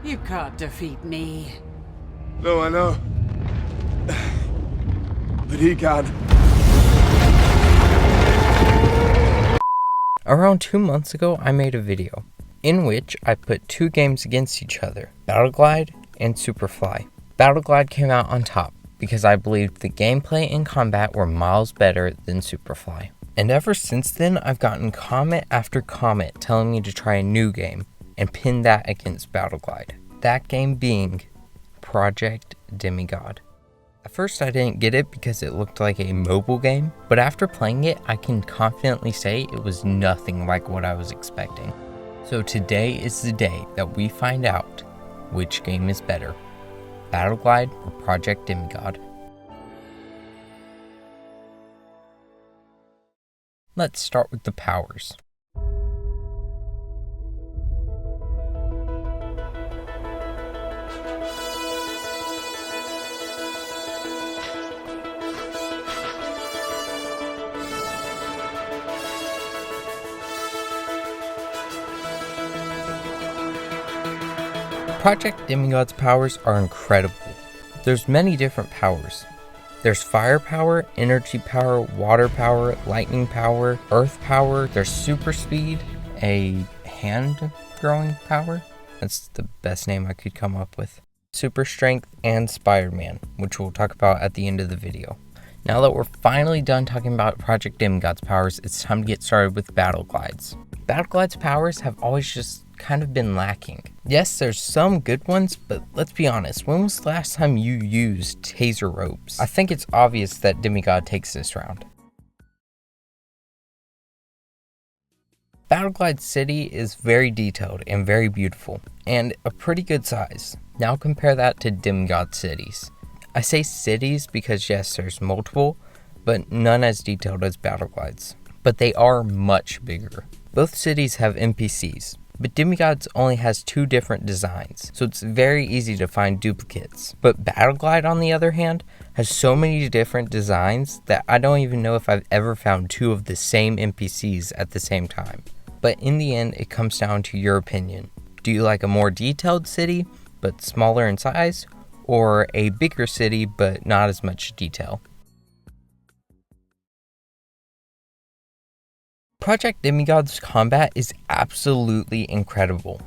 You can't defeat me. No, I know. But he can. Around 2 months ago, I made a video in which I put two games against each other, Battleglide and Superfly. Battleglide came out on top because I believed the gameplay and combat were miles better than Superfly. And ever since then, I've gotten comment after comment telling me to try a new game and pin that against Battleglide. That game being Project Demigod. At first I didn't get it because it looked like a mobile game, but after playing it, I can confidently say it was nothing like what I was expecting. So today is the day that we find out which game is better, Battleglide or Project Demigod. Let's start with the powers. Project Demigod's powers are incredible. There's many different powers. There's fire power, energy power, water power, lightning power, earth power, there's super speed, a hand growing power. That's the best name I could come up with. Super strength and Spider-Man, which we'll talk about at the end of the video. Now that we're finally done talking about Project Demigod's powers, it's time to get started with Battleglide's. Battleglide's powers have always just kind of been lacking. Yes, there's some good ones, but let's be honest, when was the last time you used taser ropes? I think it's obvious that Demigod takes this round. Battleglide City is very detailed and very beautiful, and a pretty good size. Now compare that to Demigod cities. I say cities because yes, there's multiple, but none as detailed as Battleglide's. But they are much bigger. Both cities have NPCs, but Demigod's only has two different designs, so it's very easy to find duplicates. But Battleglide, on the other hand, has so many different designs that I don't even know if I've ever found two of the same NPCs at the same time. But in the end, it comes down to your opinion. Do you like a more detailed city, but smaller in size, or a bigger city, but not as much detail? Project Demigod's combat is absolutely incredible.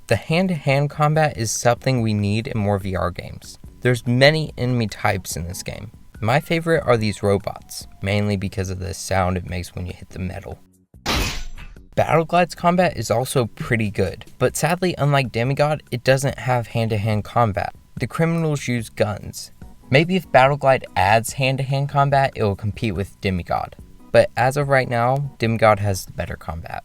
The hand-to-hand combat is something we need in more VR games. There's many enemy types in this game. My favorite are these robots, mainly because of the sound it makes when you hit the metal. Battleglide's combat is also pretty good, but sadly, unlike Demigod, it doesn't have hand-to-hand combat. The criminals use guns. Maybe if Battleglide adds hand-to-hand combat, it will compete with Demigod. But as of right now, Demigod has the better combat.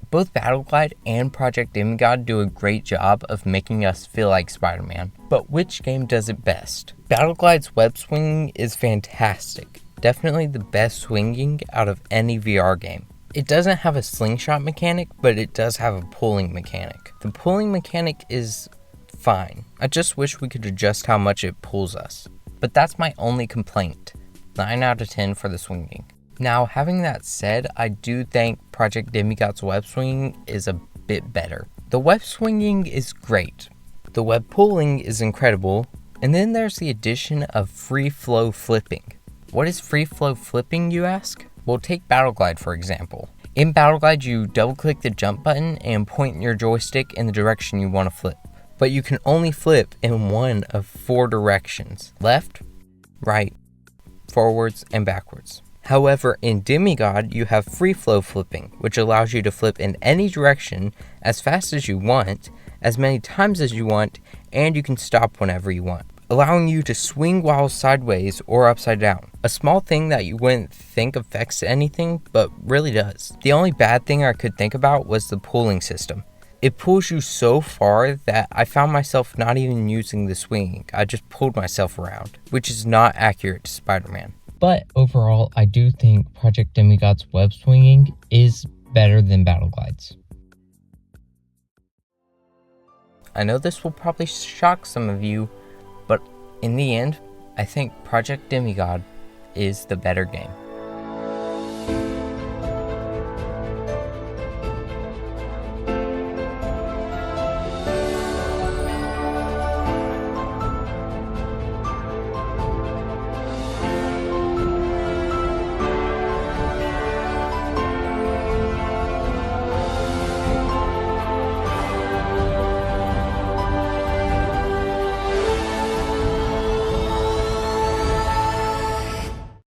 Both Battleglide and Project Demigod do a great job of making us feel like Spider-Man. But which game does it best? Battleglide's web swinging is fantastic. Definitely the best swinging out of any VR game. It doesn't have a slingshot mechanic, but it does have a pulling mechanic. The pulling mechanic is fine. I just wish we could adjust how much it pulls us. But that's my only complaint. 9 out of 10 for the swinging. Now, having that said, I do think Project Demigod's web swinging is a bit better. The web swinging is great. The web pulling is incredible. And then there's the addition of free flow flipping. What is free flow flipping, you ask? Well, take Battleglide for example. In Battleglide, you double click the jump button and point your joystick in the direction you want to flip. But you can only flip in one of 4 directions: left, right, forwards, and backwards. However, in Demigod, you have free flow flipping, which allows you to flip in any direction as fast as you want, as many times as you want, and you can stop whenever you want, allowing you to swing while sideways or upside down. A small thing that you wouldn't think affects anything, but really does. The only bad thing I could think about was the pulling system. It pulls you so far that I found myself not even using the swinging. I just pulled myself around, which is not accurate to Spider-Man. But overall, I do think Project Demigod's web swinging is better than Battleglide's. I know this will probably shock some of you, but in the end, I think Project Demigod is the better game.